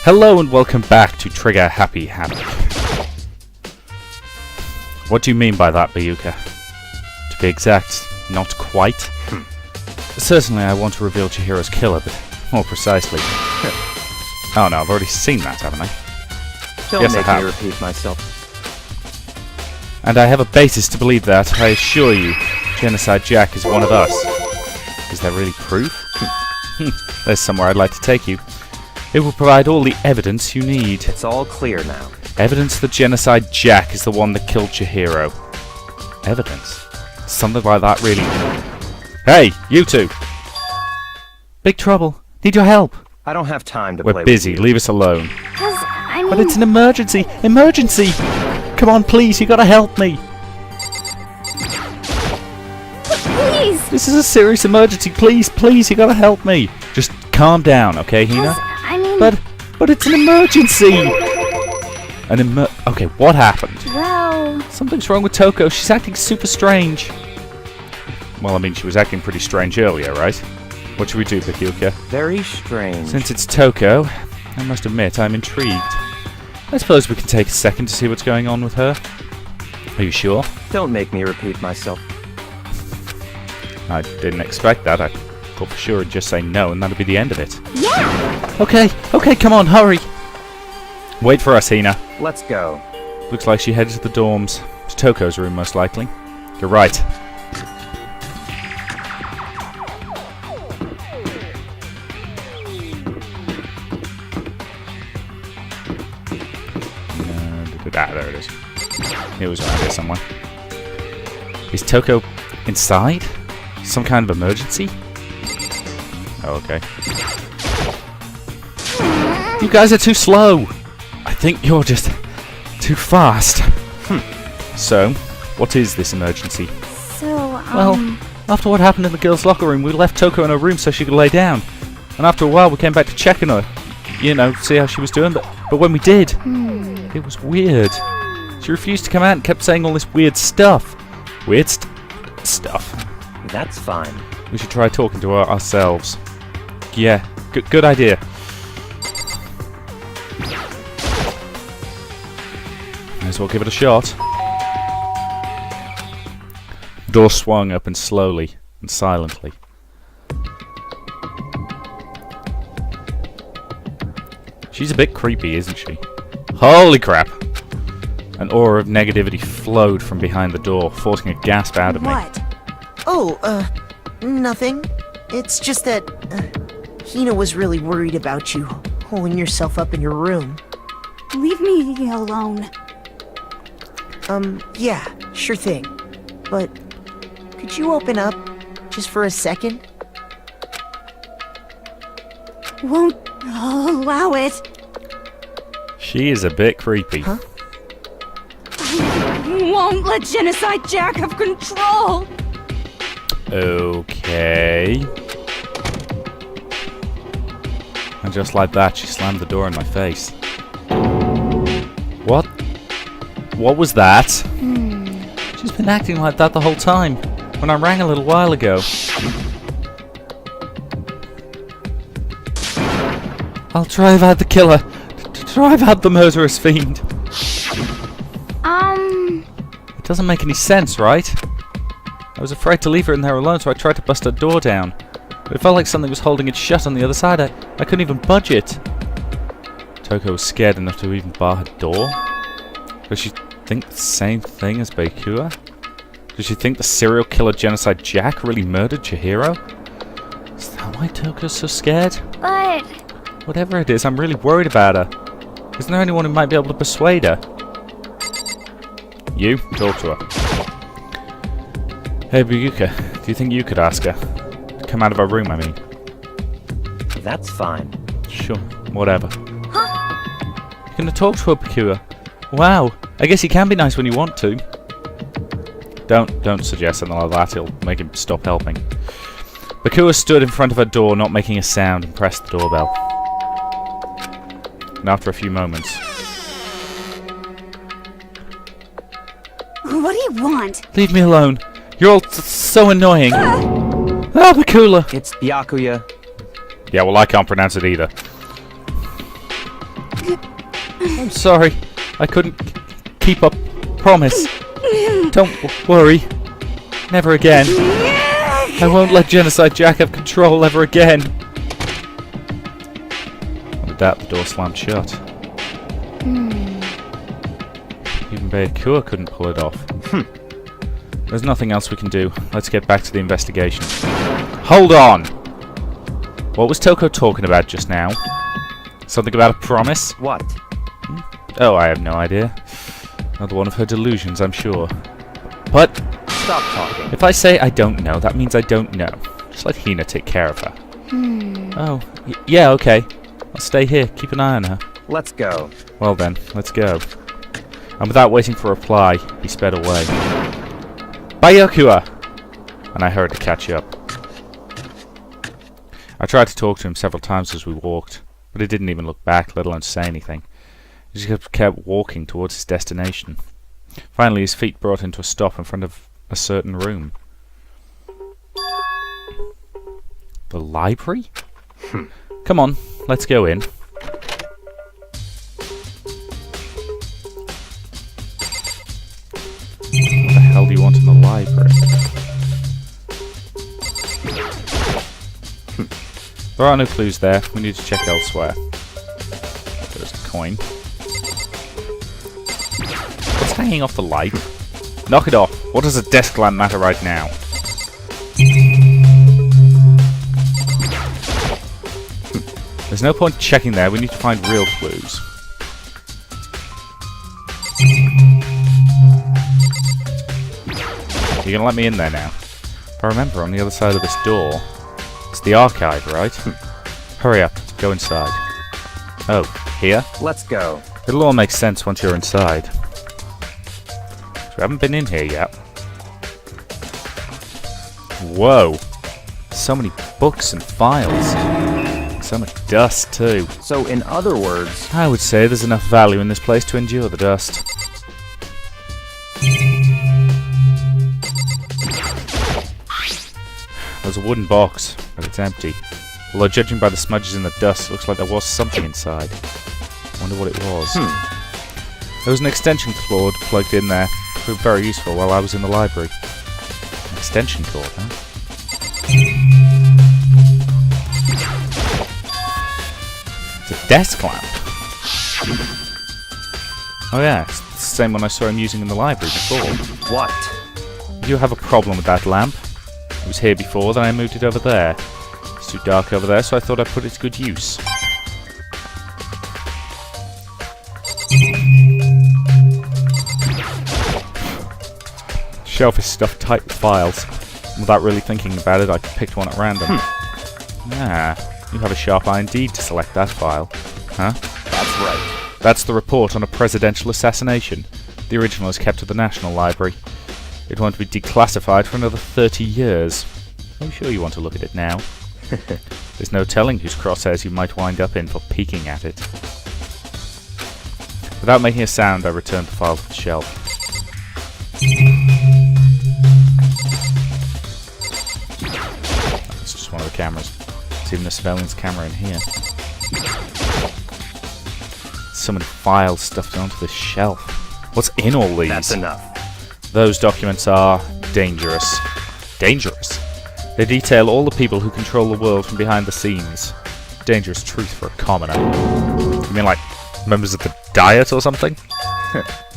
Hello and welcome back to Trigger Happy Havoc. What do you mean by that, Bayuka? To be exact, not quite. Certainly I want to reveal Chihiro's killer, but more precisely... Oh no, I've already seen that, haven't I? Don't yes, make I have. me repeat myself. And I have a basis to believe that, I assure you, Genocide Jack is one of us. Is there really proof? There's somewhere I'd like to take you. It will provide all the evidence you need. It's all clear now. Evidence that Genocide Jack is the one that killed Chihiro. Evidence? Something like that, really? Hey, you two! Big trouble. Need your help. I don't have time to play We're busy. with you. Leave us alone. I mean... But it's an emergency! Emergency! Come on, please, you gotta help me! Please! This is a serious emergency, please, you gotta help me! Just calm down, okay, Hina? I mean... But it's an emergency! Okay, what happened? Well... Something's wrong with Toko, she's acting super strange. Well, I mean, she was acting pretty strange earlier, right? What should we do, Bayuka? Very strange. Since it's Toko, I must admit I'm intrigued. I suppose we can take a second to see what's going on with her. Are you sure? Don't make me repeat myself. I didn't expect that. I thought for sure I'd just say no and that'd be the end of it. Yeah! Okay, come on, hurry! Wait for us, Hina. Let's go. Looks like she headed to the dorms. To Toko's room, most likely. You're right. There it is. It was around here somewhere. Is Toko inside? Some kind of emergency? Oh, okay. You guys are too slow! I think you're just too fast. So, what is this emergency? Well, after what happened in the girls' locker room, we left Toko in her room so she could lay down. And after a while, we came back to check on her. You know, see how she was doing. But when we did, it was weird. She refused to come out and kept saying all this weird stuff. Weird stuff. That's fine. We should try talking to her ourselves. Yeah, good idea. Might as well give it a shot. The door swung open slowly and silently. She's a bit creepy, isn't she? Holy crap! An aura of negativity flowed from behind the door, forcing a gasp out of me. What? Oh, nothing. It's just that, Hina was really worried about you, holding yourself up in your room. Leave me alone. Yeah, sure thing. But, could you open up, just for a second? Won't allow it. She is a bit creepy. Huh? Won't let Genocide Jack have control. Okay. And just like that, she slammed the door in my face. What? What was that? She's been acting like that the whole time. When I rang a little while ago. I'll drive out the killer. Drive out the murderous fiend. It doesn't make any sense, right? I was afraid to leave her in there alone, so I tried to bust her door down. But it felt like something was holding it shut on the other side. I couldn't even budge it. Toko was scared enough to even bar her door? Does she think the same thing as Bakua? Does she think the serial killer Genocide Jack really murdered Chihiro? Is that why Toko's so scared? But... Whatever it is, I'm really worried about her. Isn't there anyone who might be able to persuade her? You? Talk to her. Hey, Bayuka, do you think you could ask her? To come out of her room, I mean. That's fine. Sure, whatever. You're gonna talk to her, Bakua. Wow, I guess you can be nice when you want to. Don't suggest something like that, it'll make him stop helping. Bakua stood in front of her door, not making a sound, and pressed the doorbell. And after a few moments... What do you want? Leave me alone. You're all so annoying. Ah, Bakula. It's Byakuya. Yeah, well, I can't pronounce it either. I'm sorry. I couldn't keep up. Promise. Don't worry. Never again. I won't let Genocide Jack have control ever again. I doubt the door slammed shut. Even Baekua couldn't pull it off. There's nothing else we can do. Let's get back to the investigation. Hold on! What was Toko talking about just now? Something about a promise? What? Oh, I have no idea. Another one of her delusions, I'm sure. But Stop talking. if I say I don't know, that means I don't know. Just let Hina take care of her. Oh, yeah, okay. I'll stay here. Keep an eye on her. Let's go. Well then, let's go. And without waiting for a reply, he sped away. Bayakua! And I hurried to catch up. I tried to talk to him several times as we walked, but he didn't even look back, let alone say anything. He just kept walking towards his destination. Finally, his feet brought him to a stop in front of a certain room. The library? Come on, let's go in. What the hell do you want in the library? There are no clues there. We need to check elsewhere. There's a coin. What's hanging off the light? Knock it off. What does a desk lamp matter right now? There's no point checking there. We need to find real clues. You're gonna let me in there now? If I remember, on the other side of this door, it's the archive, right? Hurry up. Go inside. Oh, here? Let's go. It'll all make sense once you're inside. We haven't been in here yet. Whoa. So many books and files. So much dust, too. So, in other words... I would say there's enough value in this place to endure the dust. There's a wooden box, but it's empty. Although judging by the smudges in the dust, it looks like there was something inside. Wonder what it was. There was an extension cord plugged in there. Proved very useful while I was in the library. An extension cord, huh? It's a desk lamp. Oh yeah, it's the same one I saw him using in the library before. What? You have a problem with that lamp? It was here before, then I moved it over there. It's too dark over there, so I thought I'd put it to good use. Shelf is stuffed tight with files. Without really thinking about it, I picked one at random. Ah, you have a sharp eye indeed to select that file. Huh? That's right. That's the report on a presidential assassination. The original is kept at the National Library. It won't be declassified for another 30 years. Are you sure you want to look at it now? There's no telling whose crosshairs you might wind up in for peeking at it. Without making a sound, I returned the file to the shelf. It's just one of the cameras. There's even a surveillance camera in here. So many files stuffed onto this shelf. What's in all these? That's enough. Those documents are dangerous. Dangerous? They detail all the people who control the world from behind the scenes. Dangerous truth for a commoner. You mean like members of the Diet or something?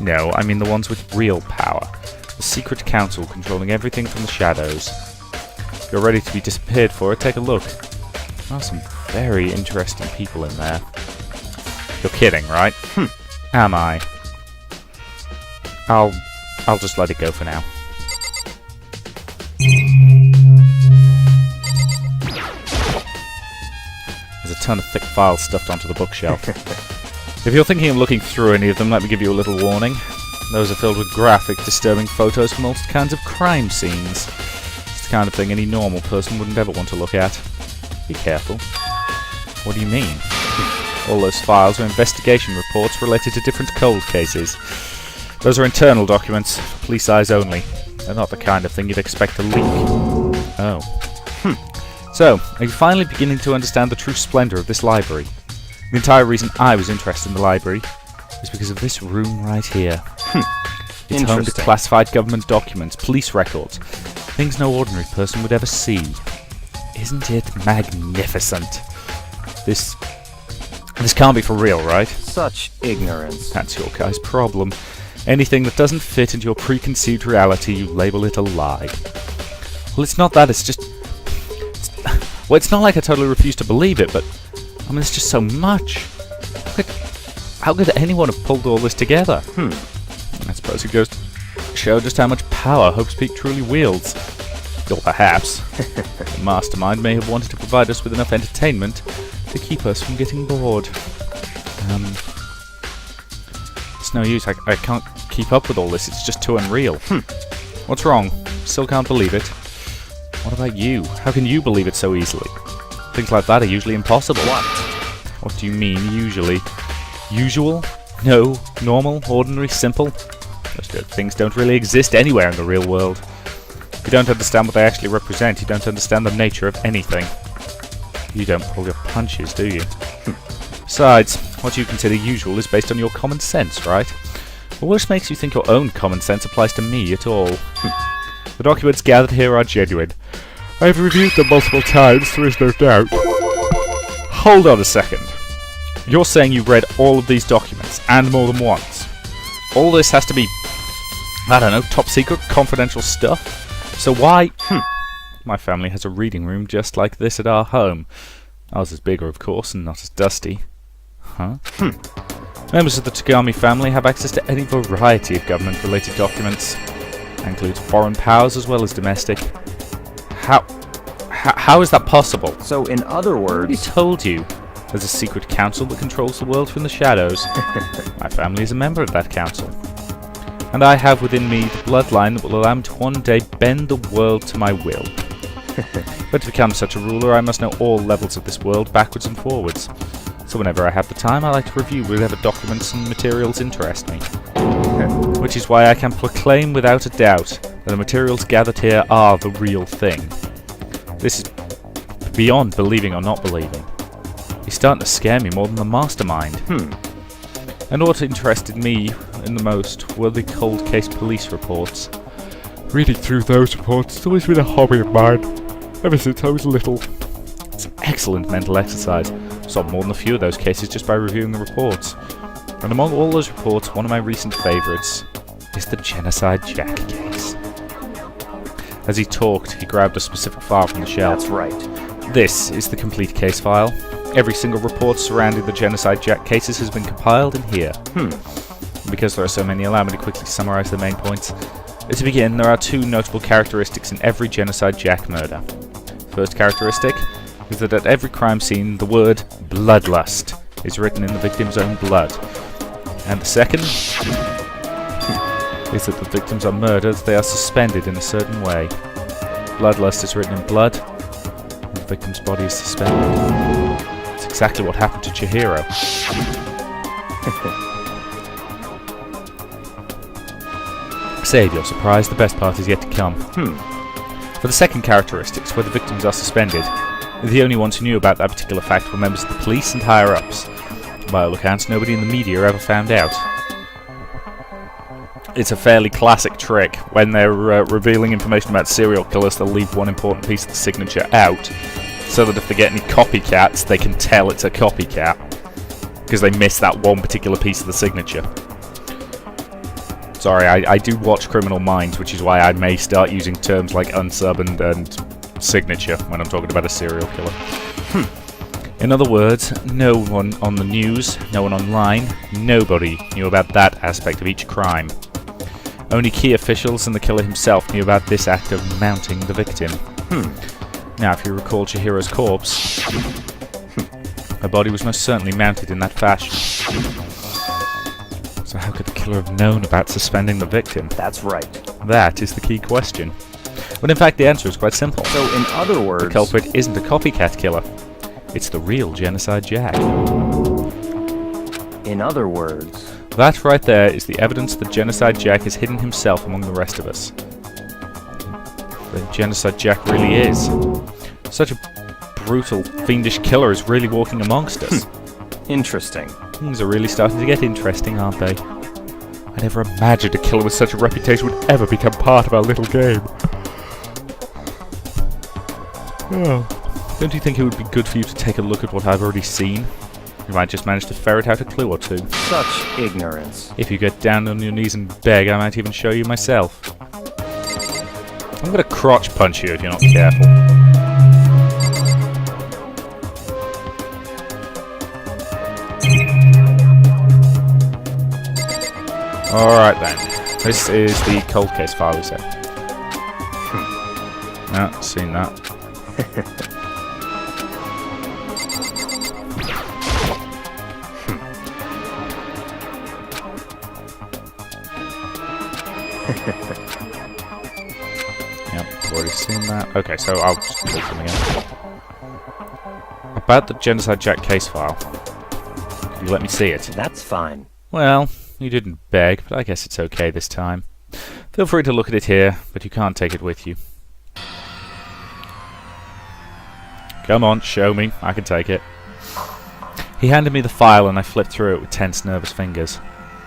No, I mean the ones with real power. The secret council controlling everything from the shadows. If you're ready to be disappeared for it, take a look. There are some very interesting people in there. You're kidding, right? Am I? I'll just let it go for now. There's a ton of thick files stuffed onto the bookshelf. If you're thinking of looking through any of them, let me give you a little warning. Those are filled with graphic, disturbing photos from all kinds of crime scenes. It's the kind of thing any normal person wouldn't ever want to look at. Be careful. What do you mean? All those files are investigation reports related to different cold cases. Those are internal documents, for police eyes only. They're not the kind of thing you'd expect to leak. Oh. So, are you finally beginning to understand the true splendor of this library? The entire reason I was interested in the library is because of this room right here. It's home to Interesting. classified government documents, police records, things no ordinary person would ever see. Isn't it magnificent? This can't be for real, right? Such ignorance. That's your guy's problem. Anything that doesn't fit into your preconceived reality, you label it a lie. Well, it's not that, it's not like I totally refuse to believe it, but I mean, it's just so much. How could anyone have pulled all this together? I suppose it goes to show just how much power Hope's Peak truly wields. Or perhaps the mastermind may have wanted to provide us with enough entertainment to keep us from getting bored. It's no use, I can't keep up with all this, it's just too unreal. What's wrong? Still can't believe it. What about you? How can you believe it so easily? Things like that are usually impossible. What do you mean, usually? Usual? No. Normal? Ordinary? Simple? Those things don't really exist anywhere in the real world. If you don't understand what they actually represent, you don't understand the nature of anything. You don't pull your punches, do you? Besides, what you consider usual is based on your common sense, right? Well, what makes you think your own common sense applies to me at all? The documents gathered here are genuine. I've reviewed them multiple times, there is no doubt. Hold on a second. You're saying you read all of these documents, and more than once. All this has to be, I don't know, top secret, confidential stuff? So why... My family has a reading room just like this at our home. Ours is bigger, of course, and not as dusty. Members of the Tagami family have access to any variety of government-related documents. That includes foreign powers as well as domestic. How is that possible? So, in other Who words... told you? There's a secret council that controls the world from the shadows. My family is a member of that council. And I have within me the bloodline that will allow me to one day bend the world to my will. But to become such a ruler, I must know all levels of this world, backwards and forwards. So whenever I have the time, I like to review whatever documents and materials interest me. Which is why I can proclaim without a doubt that the materials gathered here are the real thing. This is beyond believing or not believing. He's starting to scare me more than the mastermind. And what interested me in the most were the cold case police reports. Reading through those reports has always been a hobby of mine, ever since I was little. It's an excellent mental exercise. I've solved more than a few of those cases just by reviewing the reports. And among all those reports, one of my recent favourites is the Genocide Jack case. As he talked, he grabbed a specific file from the shelf. That's right. This is the complete case file. Every single report surrounding the Genocide Jack cases has been compiled in here. Because there are so many, allow me to quickly summarise the main points. To begin, there are two notable characteristics in every Genocide Jack murder. First characteristic is that at every crime scene, the word bloodlust is written in the victim's own blood. And the second is that the victims are murdered, they are suspended in a certain way. Bloodlust is written in blood, and the victim's body is suspended. It's exactly what happened to Chihiro. Save your surprise, the best part is yet to come. For the second characteristics, where the victims are suspended, the only ones who knew about that particular fact were members of the police and higher-ups. By all accounts, nobody in the media ever found out. It's a fairly classic trick. When they're revealing information about serial killers, they'll leave one important piece of the signature out, so that if they get any copycats, they can tell it's a copycat, because they missed that one particular piece of the signature. Sorry, I do watch Criminal Minds, which is why I may start using terms like unsub and signature when I'm talking about a serial killer. In other words, no one on the news, no one online, nobody knew about that aspect of each crime. Only key officials and the killer himself knew about this act of mounting the victim. Now, if you recall Chihiro's corpse, her body was most certainly mounted in that fashion. So how could the killer have known about suspending the victim? That's right. That is the key question. But in fact, the answer is quite simple. So, in other words... The culprit isn't a copycat killer. It's the real Genocide Jack. In other words... That right there is the evidence that Genocide Jack has hidden himself among the rest of us. The Genocide Jack really is. Such a brutal, fiendish killer is really walking amongst us. Interesting. Things are really starting to get interesting, aren't they? I never imagined a killer with such a reputation would ever become part of our little game. Oh. Don't you think it would be good for you to take a look at what I've already seen? You might just manage to ferret out a clue or two. Such ignorance. If you get down on your knees and beg, I might even show you myself. I'm gonna crotch punch you if you're not careful. Alright then. This is the cold case file we said. No, seen that. Yep, already seen that. Okay, so I'll just talk to them again. About the Genocide Jack case file. Can you let me see it? That's fine. Well, you didn't beg, but I guess it's okay this time. Feel free to look at it here, but you can't take it with you. Come on, show me. I can take it. He handed me the file and I flipped through it with tense, nervous fingers.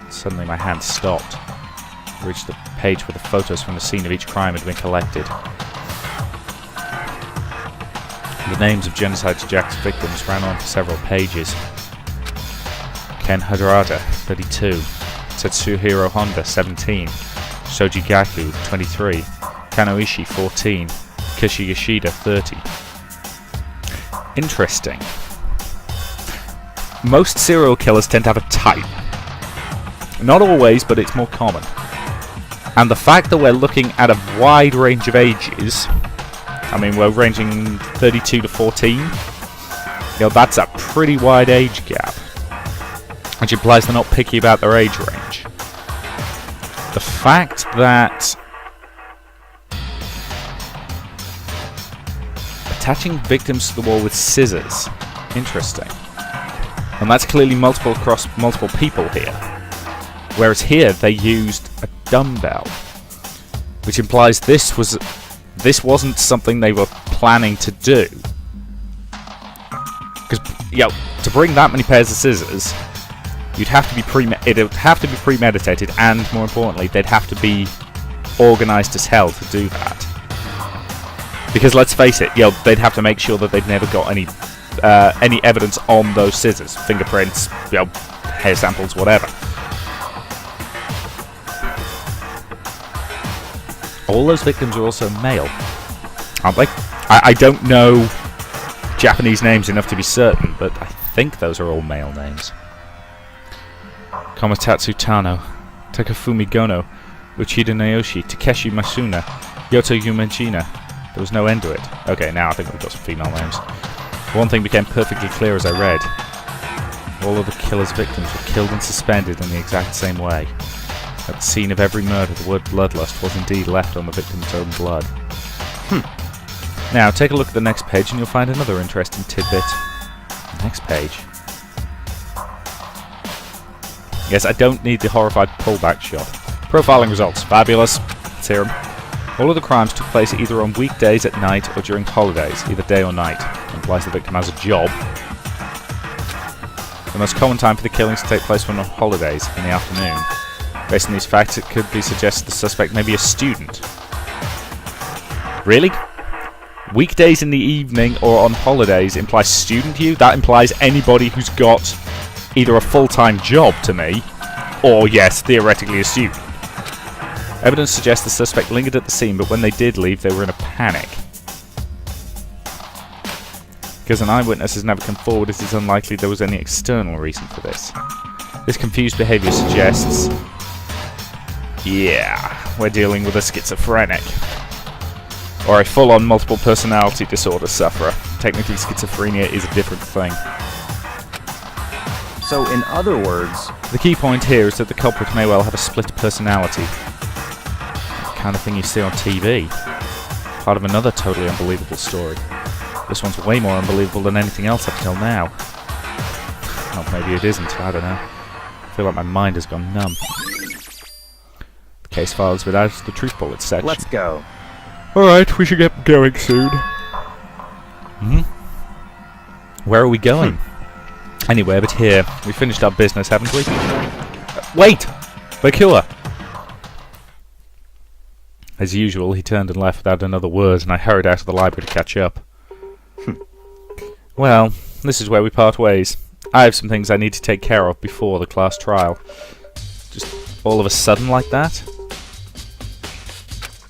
Suddenly my hand stopped. I reached the page where the photos from the scene of each crime had been collected. The names of Genocide Jack's victims ran on for several pages. Ken Hadarada, 32. Tetsuhiro Honda, 17. Shoji Gaku, 23. Kanoishi, 14. Kishi Yoshida, 30. Interesting. Most serial killers tend to have a type. Not always, but it's more common. And the fact that we're looking at a wide range of ages, I mean, we're ranging 32 to 14, that's a pretty wide age gap. Which implies they're not picky about their age range. The fact that attaching victims to the wall with scissors, interesting. And that's clearly multiple across multiple people here. Whereas here they used a dumbbell, which implies this wasn't something they were planning to do. Because to bring that many pairs of scissors, it'd have to be premeditated, and more importantly, they'd have to be organised as hell to do that. Because let's face it, they'd have to make sure that they'd never got any evidence on those scissors, fingerprints, hair samples, whatever. All those victims are also male, aren't they? I don't know Japanese names enough to be certain, but I think those are all male names. Komatatsu Tano, Takafumi Gono, Uchida Naoshi, Takeshi Masuna, Yoto Yumejina. There was no end to it. Okay, now I think we've got some female names. One thing became perfectly clear as I read. All of the killer's victims were killed and suspended in the exact same way. At the scene of every murder, the word bloodlust was indeed left on the victim's own blood. Now, take a look at the next page and you'll find another interesting tidbit. Next page. Yes, I don't need the horrified pullback shot. Profiling results. Fabulous. Let's hear them. All of the crimes took place either on weekdays at night or during holidays, either day or night. Implies the victim has a job. The most common time for the killings to take place were on holidays, in the afternoon. Based on these facts, it could be suggested the suspect may be a student. Really? Weekdays in the evening or on holidays implies student you? That implies anybody who's got either a full-time job to me, or yes, theoretically a student. Evidence suggests the suspect lingered at the scene, but when they did leave, they were in a panic. Because an eyewitness has never come forward, it is unlikely there was any external reason for this. This confused behaviour suggests... yeah, we're dealing with a schizophrenic. Or a full-on multiple personality disorder sufferer. Technically, schizophrenia is a different thing. So, in other words... the key point here is that the culprit may well have a split personality. The kind of thing you see on TV. Part of another totally unbelievable story. This one's way more unbelievable than anything else up till now. Well, maybe it isn't, I don't know. I feel like my mind has gone numb. The case file is without the truth bullet section. Let's go. Alright, we should get going soon. Where are we going? Anyway, but here, we finished our business, haven't we? Wait! Bakua! As usual, he turned and left without another word, and I hurried out of the library to catch up. Well, this is where we part ways. I have some things I need to take care of before the class trial. Just all of a sudden like that?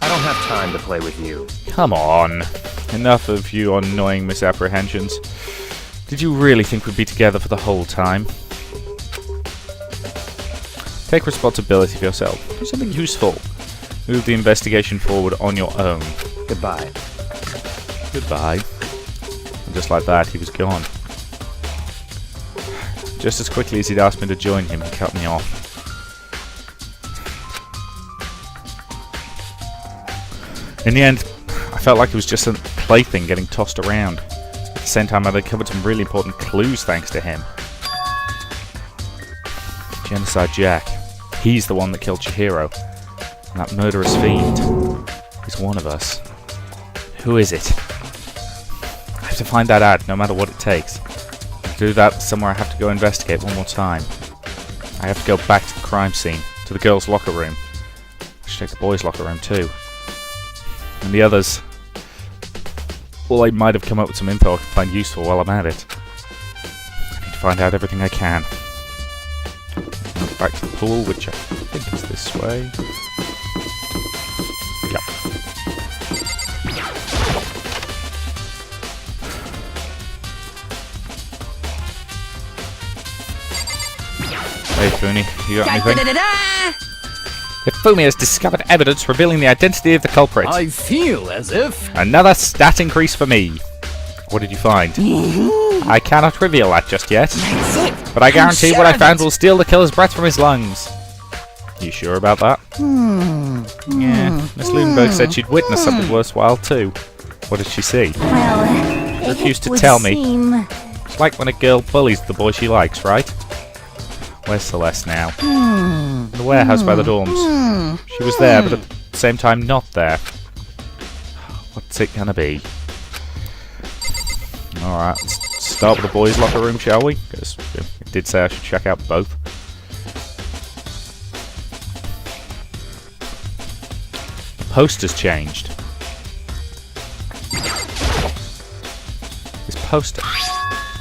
I don't have time to play with you. Come on. Enough of your annoying misapprehensions. Did you really think we'd be together for the whole time? Take responsibility for yourself. Do something useful. Move the investigation forward on your own. Goodbye. Goodbye. And just like that, he was gone. Just as quickly as he'd asked me to join him, he cut me off. In the end, I felt like it was just a plaything getting tossed around. At the same time, I'd uncovered some really important clues thanks to him. Genocide Jack. He's the one that killed Chihiro. And that murderous fiend is one of us. Who is it? I have to find that out, no matter what it takes. To do that, somewhere I have to go investigate one more time. I have to go back to the crime scene, to the girls' locker room. I should take the boys' locker room too. And the others... well, I might have come up with some info I can find useful while I'm at it. I need to find out everything I can. Back to the pool, which I think is this way. Yep. Hey, Fumi, you got anything? If Fumi has discovered evidence revealing the identity of the culprit. I feel as if... Another stat increase for me. What did you find? I cannot reveal that just yet. But I guarantee what I found will steal the killer's breath from his lungs. You sure about that? Yeah, Miss Ludenberg said she'd witnessed something worthwhile too. What did she see? Well, She refused to tell me. It's like when a girl bullies the boy she likes, right? Where's Celeste now? In the warehouse by the dorms. She was there, but at the same time not there. What's it gonna be? Alright, let's start with the boys' locker room, shall we? Because it did say I should check out both. The poster's changed. This poster.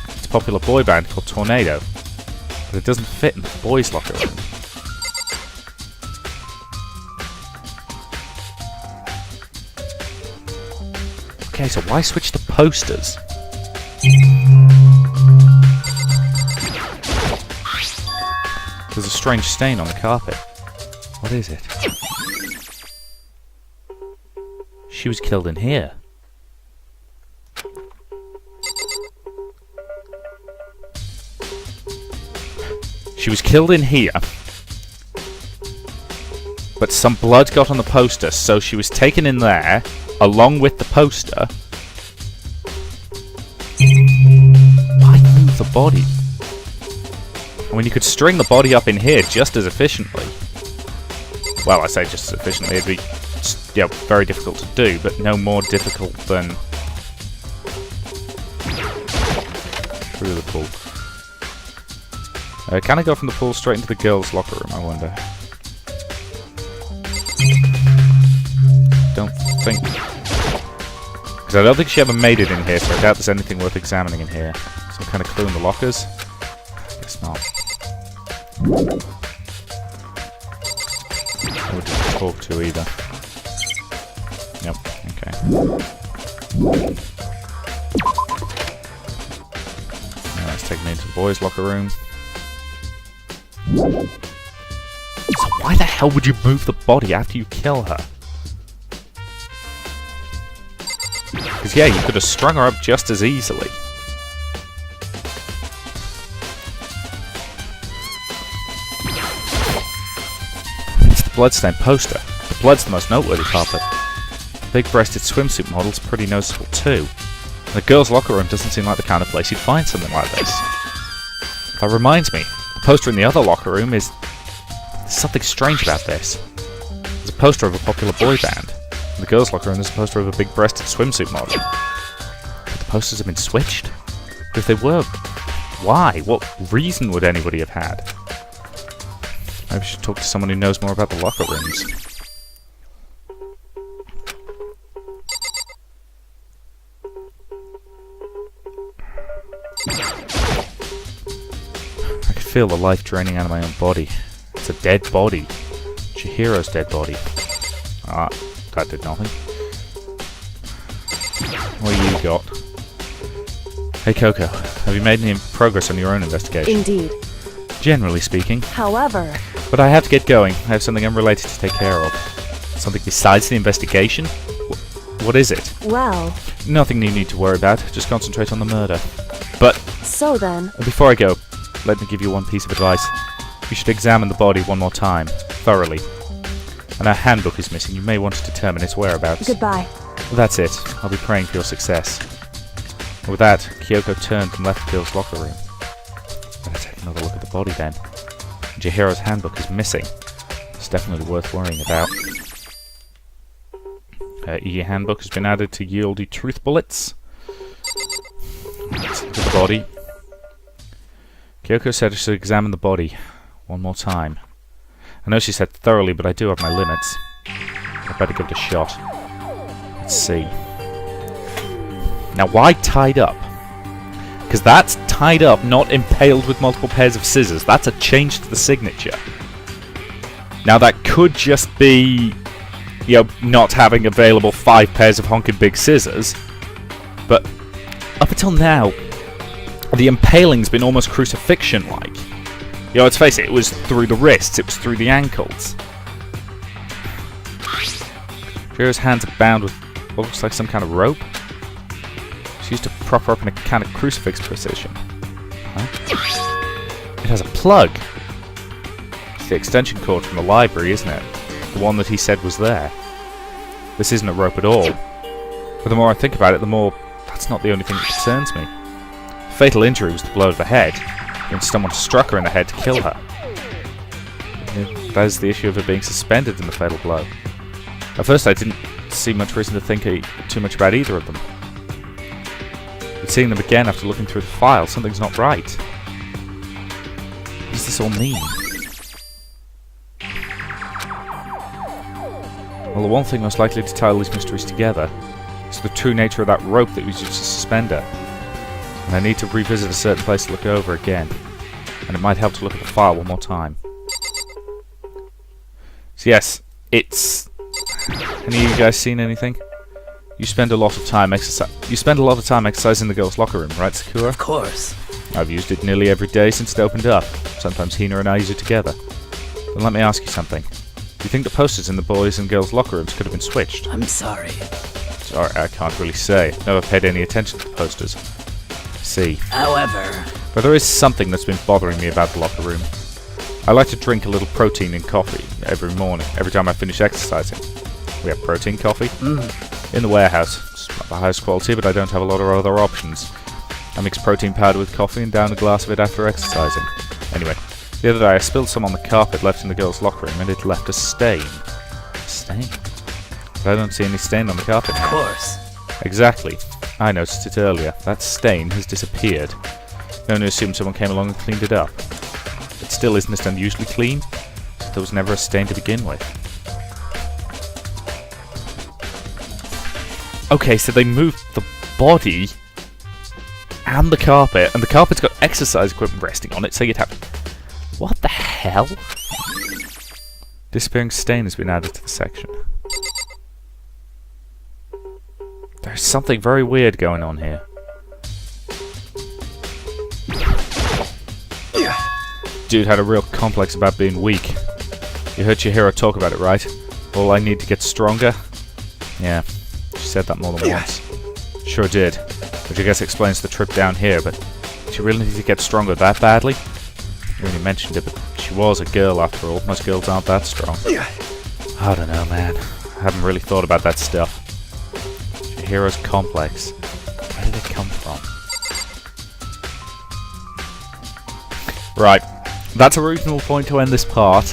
It's a popular boy band called Tornado. But it doesn't fit in the boys' locker room. Okay, so why switch the posters? There's a strange stain on the carpet. What is it? She was killed in here. She was killed in here. But some blood got on the poster, so she was taken in there, along with the poster. Why move the body? I mean, you could string the body up in here just as efficiently. Well, I say just as efficiently, it'd be very difficult to do, but no more difficult than through the pool. Can I go from the pool straight into the girls' locker room, I wonder? Don't think... because I don't think she ever made it in here, so I doubt there's anything worth examining in here. Some kind of clue in the lockers? Guess not. I wouldn't talk to either. Nope, okay. Now let's take me into the boys' locker room. So why the hell would you move the body after you kill her? Because yeah, you could have strung her up just as easily. It's the bloodstained poster. The blood's the most noteworthy part, but the big-breasted swimsuit model's pretty noticeable too. The girls' locker room doesn't seem like the kind of place you'd find something like this. That reminds me, the poster in the other locker room is... there's something strange about this. There's a poster of a popular boy band. In the girls' locker room there's a poster of a big-breasted swimsuit model. But the posters have been switched? But if they were Why? What reason would anybody have had? Maybe I should talk to someone who knows more about the locker rooms. I could feel the life draining out of my own body. It's a dead body. Chihiro's dead body. Ah, that did nothing. What do you got? Hey Coco, have you made any progress on your own investigation? Indeed. Generally speaking. However... But I have to get going. I have something unrelated to take care of. Something besides the investigation? What is it? Well... Nothing you need to worry about. Just concentrate on the murder. But... So then... Before I go, let me give you one piece of advice. You should examine the body one more time. Thoroughly. And our handbook is missing. You may want to determine its whereabouts. Goodbye. That's it. I'll be praying for your success. And with that, Kyoko turned and left the girl's locker room. Better take another look at the body then. Chihiro's handbook is missing. It's definitely worth worrying about. E-handbook has been added to yield truth bullets. Let's look at the body. Kyoko said I should examine the body one more time. I know she said thoroughly, but I do have my limits. I'd better give it a shot. Let's see. Now, why tied up? Because that's tied up, not impaled with multiple pairs of scissors. That's a change to the signature. Now, that could just be, you know, not having available 5 pairs of honking big scissors. But up until now, the impaling's been almost crucifixion-like. You know, let's face it, it was through the wrists, it was through the ankles. Chihiro's hands are bound with what looks like some kind of rope. She used to prop her up in a kind of crucifix position. Huh? It has a plug. It's the extension cord from the library, isn't it? The one that he said was there. This isn't a rope at all. But the more I think about it, the more that's not the only thing that concerns me. The fatal injury was the blow to the head. And someone struck her in the head to kill her. That is the issue of her being suspended in the fatal blow. At first I didn't see much reason to think too much about either of them. But seeing them again after looking through the file, something's not right. What does this all mean? Well, the one thing most likely to tie all these mysteries together is the true nature of that rope that was used to suspend her. And I need to revisit a certain place to look over again. And it might help to look at the file one more time. So yes, it's... Any of you guys seen anything? You spend a lot of time exercising in the girls' locker room, right, Sakura? Of course. I've used it nearly every day since it opened up. Sometimes Hina and I use it together. Then let me ask you something. Do you think the posters in the boys' and girls' locker rooms could have been switched? I'm sorry. Sorry, I can't really say. Never paid any attention to the posters. See. However... But there is something that's been bothering me about the locker room. I like to drink a little protein in coffee every morning, every time I finish exercising. We have protein coffee in the warehouse. It's not the highest quality, but I don't have a lot of other options. I mix protein powder with coffee and down a glass of it after exercising. Anyway, the other day I spilled some on the carpet left in the girls' locker room and it left a stain. A stain? But I don't see any stain on the carpet now. Of course. Exactly. I noticed it earlier. That stain has disappeared. I only assume someone came along and cleaned it up. It still isn't unusually clean, so there was never a stain to begin with. Okay, so they moved the body and the carpet's got exercise equipment resting on it, so you'd have... What the hell? Disappearing stain has been added to the section. There's something very weird going on here. Dude had a real complex about being weak. You heard Chihiro talk about it, right? All I need to get stronger? Yeah, she said that more than once. Sure did. Which I guess explains the trip down here, but did she really need to get stronger that badly? You only mentioned it, but she was a girl after all. Most girls aren't that strong. I don't know, man. I haven't really thought about that stuff. Chihiro's complex. Where did it come from? Right. That's a reasonable point to end this part.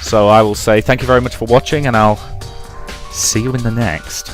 So I will say thank you very much for watching, and I'll see you in the next.